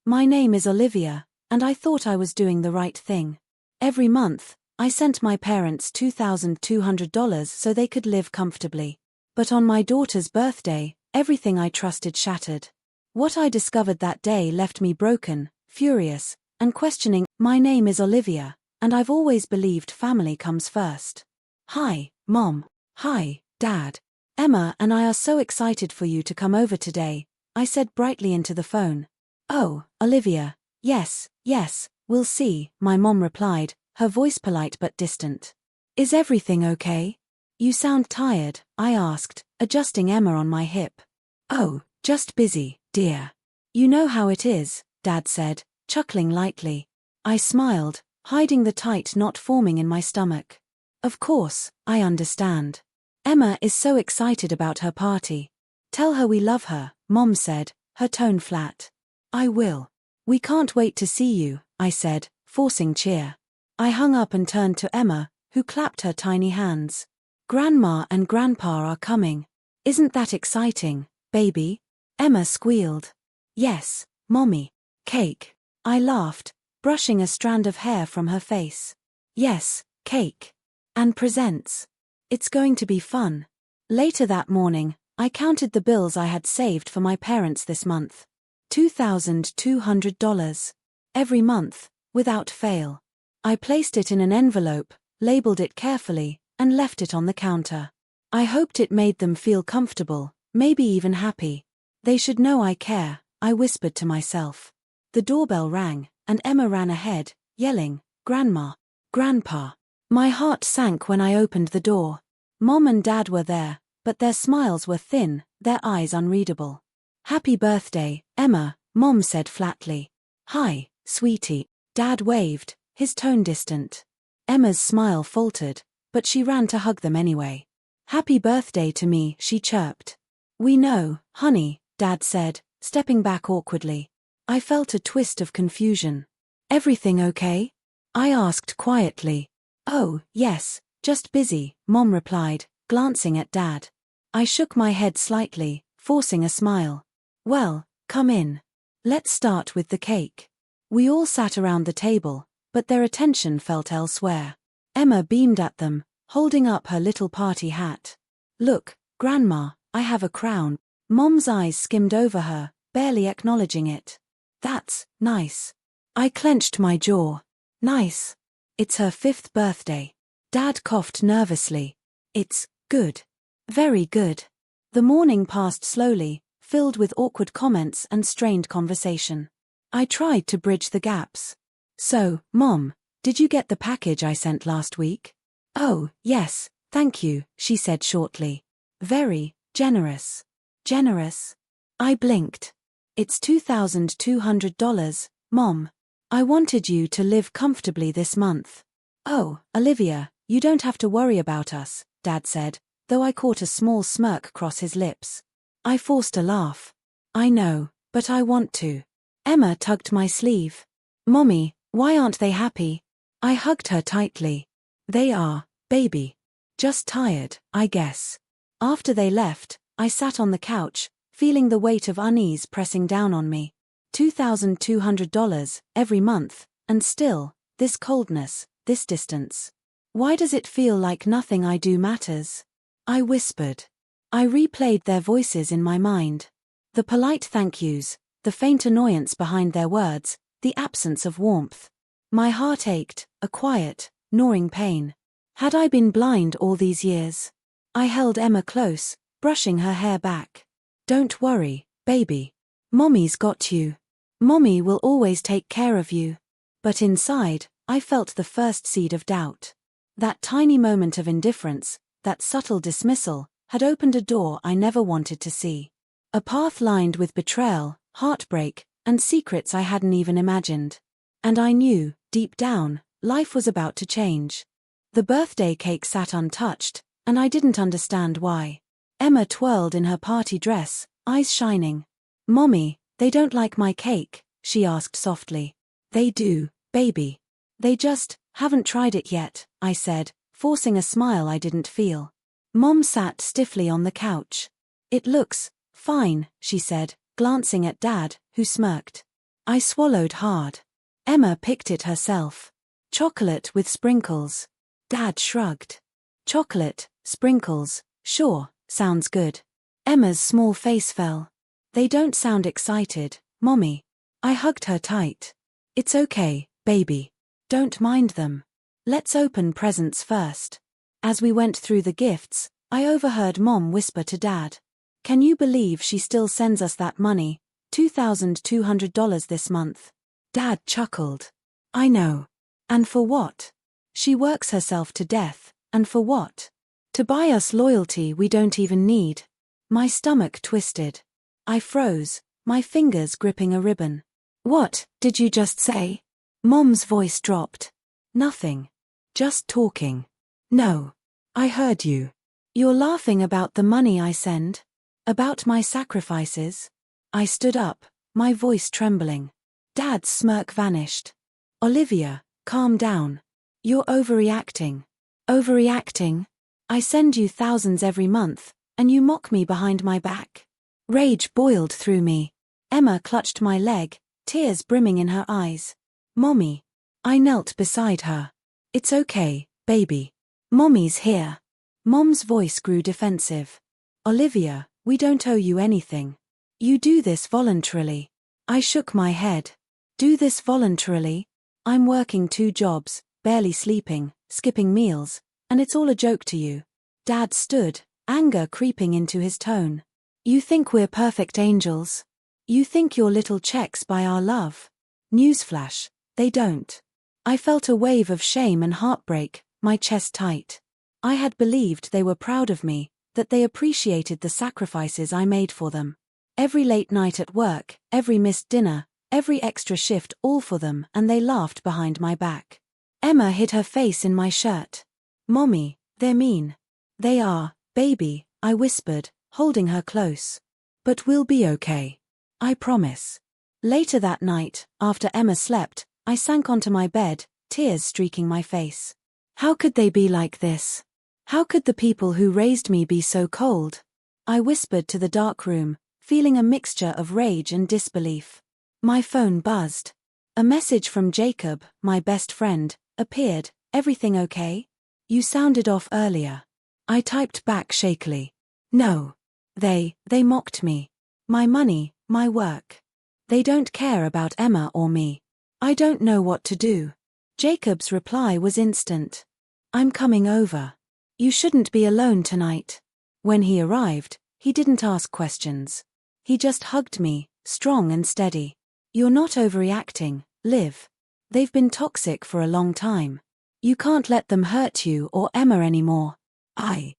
My name is Olivia, and I thought I was doing the right thing. Every month, I sent my parents $2,200 so they could live comfortably. But on my daughter's birthday, everything I trusted shattered. What I discovered that day left me broken, furious, and questioning. My name is Olivia, and I've always believed family comes first. Hi, Mom. Hi, Dad. Emma and I are so excited for you to come over today, I said brightly into the phone. Oh, Olivia, yes, we'll see, my mom replied, her voice polite but distant. Is everything okay? You sound tired, I asked, adjusting Emma on my hip. Oh, just busy, dear. You know how it is, Dad said, chuckling lightly. I smiled, hiding the tight knot forming in my stomach. Of course, I understand. Emma is so excited about her party. Tell her we love her, Mom said, her tone flat. I will. We can't wait to see you, I said, forcing cheer. I hung up and turned to Emma, who clapped her tiny hands. Grandma and Grandpa are coming. Isn't that exciting, baby? Emma squealed. Yes, Mommy. Cake. I laughed, brushing a strand of hair from her face. Yes, cake. And presents. It's going to be fun. Later that morning, I counted the bills I had saved for my parents this month. $2,200. Every month, without fail. I placed it in an envelope, labeled it carefully, and left it on the counter. I hoped it made them feel comfortable, maybe even happy. They should know I care, I whispered to myself. The doorbell rang, and Emma ran ahead, yelling, Grandma, Grandpa. My heart sank when I opened the door. Mom and Dad were there, but their smiles were thin, their eyes unreadable. Happy birthday, Emma, Mom said flatly. Hi, sweetie. Dad waved, his tone distant. Emma's smile faltered, but she ran to hug them anyway. Happy birthday to me, she chirped. We know, honey, Dad said, stepping back awkwardly. I felt a twist of confusion. Everything okay? I asked quietly. Oh, yes, just busy, Mom replied, glancing at Dad. I shook my head slightly, forcing a smile. Well, come in. Let's start with the cake. We all sat around the table, but their attention felt elsewhere. Emma beamed at them, holding up her little party hat. Look, Grandma, I have a crown. Mom's eyes skimmed over her, barely acknowledging it. That's nice. I clenched my jaw. Nice. It's her 5th birthday. Dad coughed nervously. It's good. Very good. The morning passed slowly, filled with awkward comments and strained conversation. I tried to bridge the gaps. So, Mom, did you get the package I sent last week? Oh, yes, thank you, she said shortly. Very generous. Generous? I blinked. It's $2,200, Mom. I wanted you to live comfortably this month. Oh, Olivia, you don't have to worry about us, Dad said, though I caught a small smirk cross his lips. I forced a laugh. I know, but I want to. Emma tugged my sleeve. Mommy, why aren't they happy? I hugged her tightly. They are, baby. Just tired, I guess. After they left, I sat on the couch, feeling the weight of unease pressing down on me. $2,200 every month, and still, this coldness, this distance. Why does it feel like nothing I do matters? I whispered. I replayed their voices in my mind. The polite thank yous, the faint annoyance behind their words, the absence of warmth. My heart ached, a quiet, gnawing pain. Had I been blind all these years? I held Emma close, brushing her hair back. Don't worry, baby. Mommy's got you. Mommy will always take care of you. But inside, I felt the first seed of doubt. That tiny moment of indifference, that subtle dismissal, had opened a door I never wanted to see. A path lined with betrayal, heartbreak, and secrets I hadn't even imagined. And I knew, deep down, life was about to change. The birthday cake sat untouched, and I didn't understand why. Emma twirled in her party dress, eyes shining. Mommy, they don't like my cake, she asked softly. They do, baby. They just haven't tried it yet, I said, forcing a smile I didn't feel. Mom sat stiffly on the couch. It looks fine, she said, glancing at Dad, who smirked. I swallowed hard. Emma picked it herself. Chocolate with sprinkles. Dad shrugged. Chocolate, sprinkles, sure, sounds good. Emma's small face fell. They don't sound excited, Mommy. I hugged her tight. It's okay, baby. Don't mind them. Let's open presents first. As we went through the gifts, I overheard Mom whisper to Dad. Can you believe she still sends us that money, $2,200 this month? Dad chuckled. I know. And for what? She works herself to death, and for what? To buy us loyalty we don't even need. My stomach twisted. I froze, my fingers gripping a ribbon. What did you just say? Mom's voice dropped. Nothing. Just talking. No. I heard you. You're laughing about the money I send? About my sacrifices? I stood up, my voice trembling. Dad's smirk vanished. Olivia, calm down. You're overreacting. Overreacting? I send you thousands every month, and you mock me behind my back. Rage boiled through me. Emma clutched my leg, tears brimming in her eyes. Mommy. I knelt beside her. It's okay, baby. Mommy's here. Mom's voice grew defensive. Olivia, we don't owe you anything. You do this voluntarily. I shook my head. Do this voluntarily? I'm working 2 jobs, barely sleeping, skipping meals, and it's all a joke to you. Dad stood, anger creeping into his tone. You think we're perfect angels? You think your little checks buy our love? Newsflash, they don't. I felt a wave of shame and heartbreak, my chest tight. I had believed they were proud of me, that they appreciated the sacrifices I made for them. Every late night at work, every missed dinner, every extra shift, all for them, and they laughed behind my back. Emma hid her face in my shirt. Mommy, they're mean. They are, baby, I whispered, holding her close. But we'll be okay. I promise. Later that night, after Emma slept, I sank onto my bed, tears streaking my face. How could they be like this? How could the people who raised me be so cold? I whispered to the dark room, feeling a mixture of rage and disbelief. My phone buzzed. A message from Jacob, my best friend, appeared. Everything okay? You sounded off earlier. I typed back shakily. No. They mocked me. My money, my work. They don't care about Emma or me. I don't know what to do. Jacob's reply was instant. I'm coming over. You shouldn't be alone tonight. When he arrived, he didn't ask questions. He just hugged me, strong and steady. You're not overreacting, Liv. They've been toxic for a long time. You can't let them hurt you or Emma anymore. I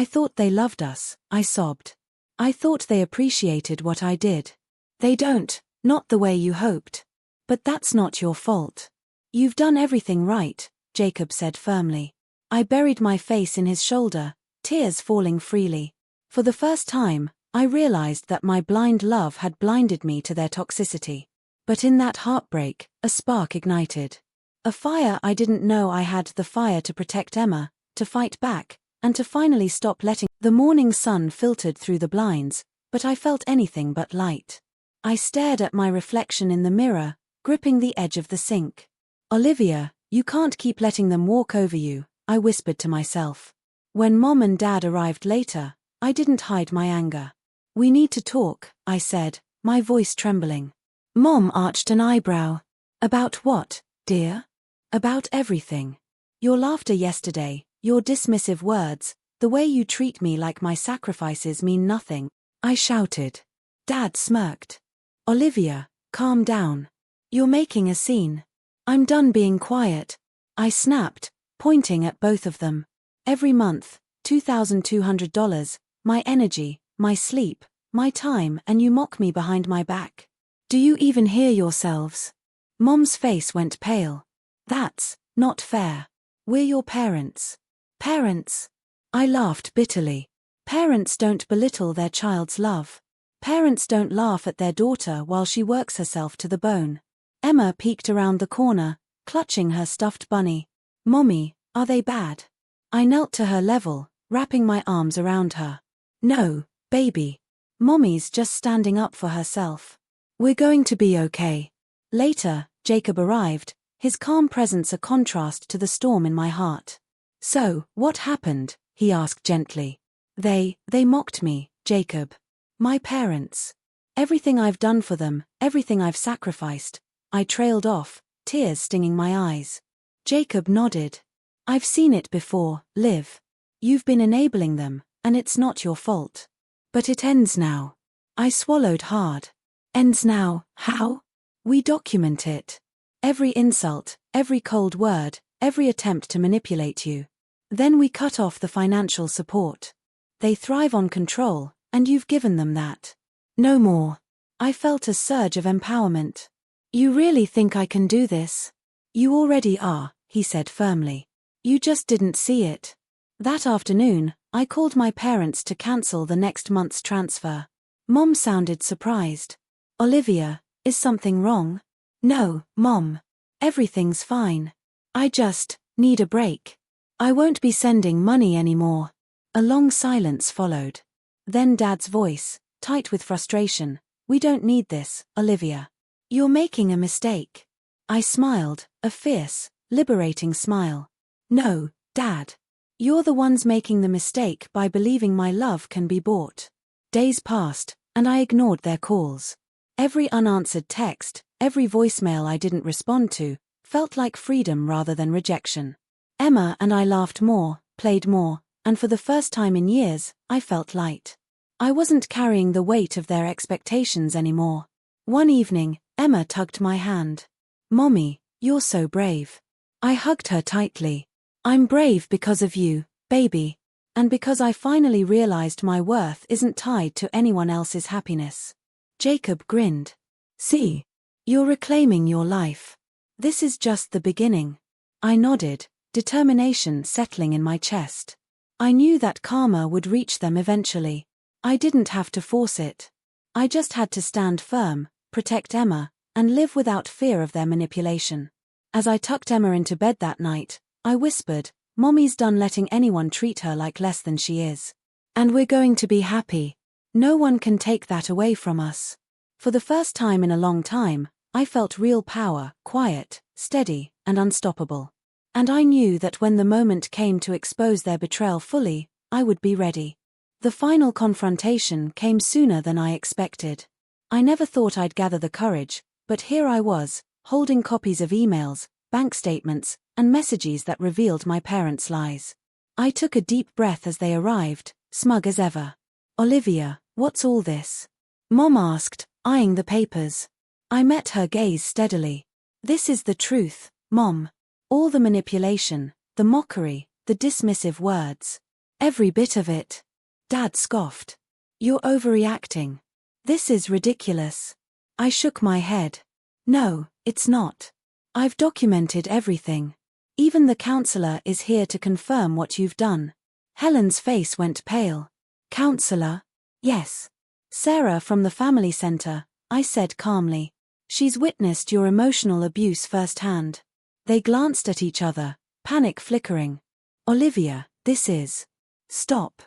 thought they loved us, I sobbed. I thought they appreciated what I did. They don't, not the way you hoped. But that's not your fault. You've done everything right, Jacob said firmly. I buried my face in his shoulder, tears falling freely. For the first time, I realized that my blind love had blinded me to their toxicity. But in that heartbreak, a spark ignited. A fire I didn't know I had, the fire to protect Emma, to fight back, and to finally stop letting. The morning sun filtered through the blinds, but I felt anything but light. I stared at my reflection in the mirror, gripping the edge of the sink. Olivia, you can't keep letting them walk over you, I whispered to myself. When Mom and Dad arrived later, I didn't hide my anger. We need to talk, I said, my voice trembling. Mom arched an eyebrow. About what, dear? About everything. Your laughter yesterday, your dismissive words, the way you treat me like my sacrifices mean nothing, I shouted. Dad smirked. Olivia, calm down. You're making a scene. I'm done being quiet, I snapped, pointing at both of them. Every month, $2,200, my energy, my sleep, my time, and you mock me behind my back. Do you even hear yourselves? Mom's face went pale. That's not fair. We're your parents. Parents? I laughed bitterly. Parents don't belittle their child's love. Parents don't laugh at their daughter while she works herself to the bone. Emma peeked around the corner, clutching her stuffed bunny. Mommy, are they bad? I knelt to her level, wrapping my arms around her. No, baby. Mommy's just standing up for herself. We're going to be okay. Later, Jacob arrived, his calm presence a contrast to the storm in my heart. So, what happened? He asked gently. They mocked me, Jacob. My parents. Everything I've done for them, everything I've sacrificed. I trailed off, tears stinging my eyes. Jacob nodded. I've seen it before, Liv. You've been enabling them, and it's not your fault. But it ends now. I swallowed hard. Ends now, how? We document it. Every insult, every cold word, every attempt to manipulate you. Then we cut off the financial support. They thrive on control, and you've given them that. No more. I felt a surge of empowerment. You really think I can do this? You already are, he said firmly. You just didn't see it. That afternoon, I called my parents to cancel the next month's transfer. Mom sounded surprised. Olivia, is something wrong? No, Mom. Everything's fine. I just need a break. I won't be sending money anymore. A long silence followed. Then Dad's voice, tight with frustration. We don't need this, Olivia. You're making a mistake. I smiled, a fierce, liberating smile. No, Dad. You're the ones making the mistake by believing my love can be bought. Days passed, and I ignored their calls. Every unanswered text, every voicemail I didn't respond to, felt like freedom rather than rejection. Emma and I laughed more, played more, and for the first time in years, I felt light. I wasn't carrying the weight of their expectations anymore. One evening, Emma tugged my hand. Mommy, you're so brave. I hugged her tightly. I'm brave because of you, baby. And because I finally realized my worth isn't tied to anyone else's happiness. Jacob grinned. See? You're reclaiming your life. This is just the beginning. I nodded, determination settling in my chest. I knew that karma would reach them eventually. I didn't have to force it. I just had to stand firm, protect Emma, and live without fear of their manipulation. As I tucked Emma into bed that night, I whispered, Mommy's done letting anyone treat her like less than she is. And we're going to be happy. No one can take that away from us. For the first time in a long time, I felt real power, quiet, steady, and unstoppable. And I knew that when the moment came to expose their betrayal fully, I would be ready. The final confrontation came sooner than I expected. I never thought I'd gather the courage, but here I was, holding copies of emails, bank statements, and messages that revealed my parents' lies. I took a deep breath as they arrived, smug as ever. Olivia, what's all this? Mom asked, eyeing the papers. I met her gaze steadily. This is the truth, Mom. All the manipulation, the mockery, the dismissive words. Every bit of it. Dad scoffed. You're overreacting. This is ridiculous. I shook my head. No, it's not. I've documented everything. Even the counselor is here to confirm what you've done. Helen's face went pale. Counselor? Yes. Sarah from the family center, I said calmly. She's witnessed your emotional abuse firsthand. They glanced at each other, panic flickering. Olivia, this is. Stop.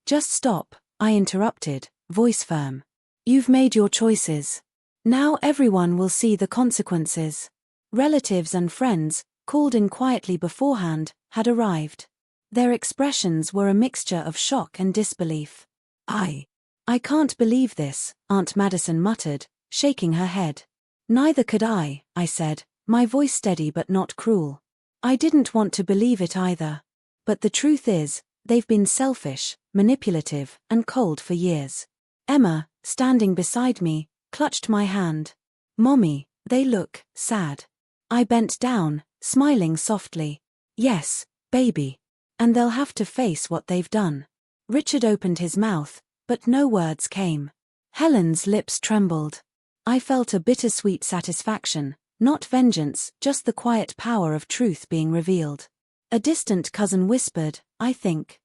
Just stop, I interrupted, voice firm. You've made your choices. Now everyone will see the consequences. Relatives and friends, called in quietly beforehand, had arrived. Their expressions were a mixture of shock and disbelief. I can't believe this, Aunt Madison muttered, shaking her head. Neither could I said, my voice steady but not cruel. I didn't want to believe it either. But the truth is, they've been selfish, manipulative, and cold for years. Emma, standing beside me, clutched my hand. Mommy, they look sad. I bent down, smiling softly. Yes, baby. And they'll have to face what they've done. Richard opened his mouth, but no words came. Helen's lips trembled. I felt a bittersweet satisfaction, not vengeance, just the quiet power of truth being revealed. A distant cousin whispered, I think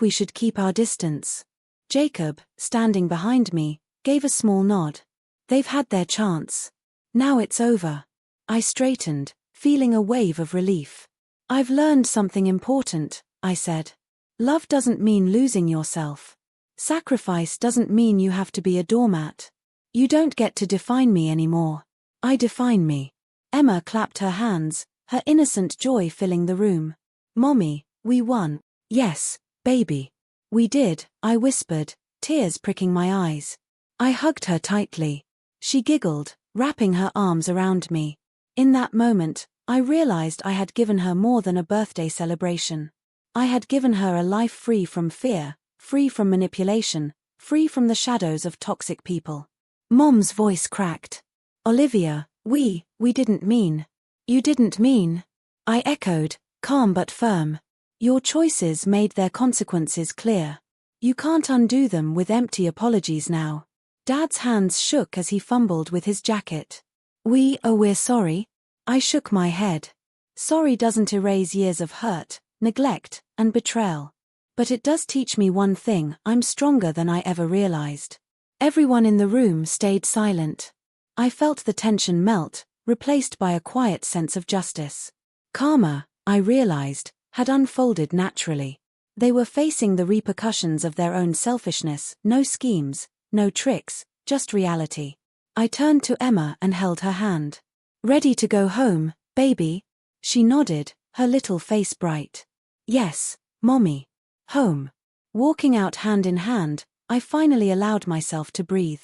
we should keep our distance. Jacob, standing behind me, gave a small nod. They've had their chance. Now it's over. I straightened, feeling a wave of relief. I've learned something important, I said. Love doesn't mean losing yourself. Sacrifice doesn't mean you have to be a doormat. You don't get to define me anymore. I define me. Emma clapped her hands, her innocent joy filling the room. Mommy, we won. Yes, baby. We did, I whispered, tears pricking my eyes. I hugged her tightly. She giggled, wrapping her arms around me. In that moment, I realized I had given her more than a birthday celebration. I had given her a life free from fear, free from manipulation, free from the shadows of toxic people. Mom's voice cracked. Olivia, we didn't mean. You didn't mean. I echoed, calm but firm. Your choices made their consequences clear. You can't undo them with empty apologies now. Dad's hands shook as he fumbled with his jacket. We're sorry. I shook my head. Sorry doesn't erase years of hurt, neglect, and betrayal. But it does teach me one thing: I'm stronger than I ever realized. Everyone in the room stayed silent. I felt the tension melt, replaced by a quiet sense of justice. Karma, I realized, had unfolded naturally. They were facing the repercussions of their own selfishness, no schemes, no tricks, just reality. I turned to Emma and held her hand. Ready to go home, baby? She nodded, her little face bright. Yes, Mommy. Home. Walking out hand in hand, I finally allowed myself to breathe.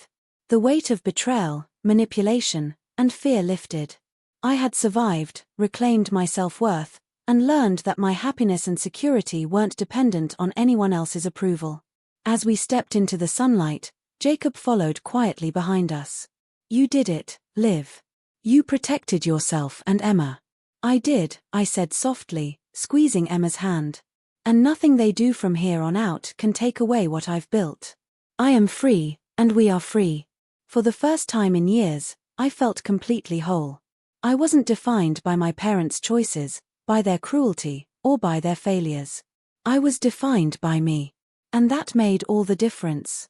The weight of betrayal, manipulation, and fear lifted. I had survived, reclaimed my self-worth, and learned that my happiness and security weren't dependent on anyone else's approval. As we stepped into the sunlight, Jacob followed quietly behind us. You did it, Liv. You protected yourself and Emma. I did, I said softly, squeezing Emma's hand. And nothing they do from here on out can take away what I've built. I am free, and we are free. For the first time in years, I felt completely whole. I wasn't defined by my parents' choices, by their cruelty, or by their failures. I was defined by me. And that made all the difference.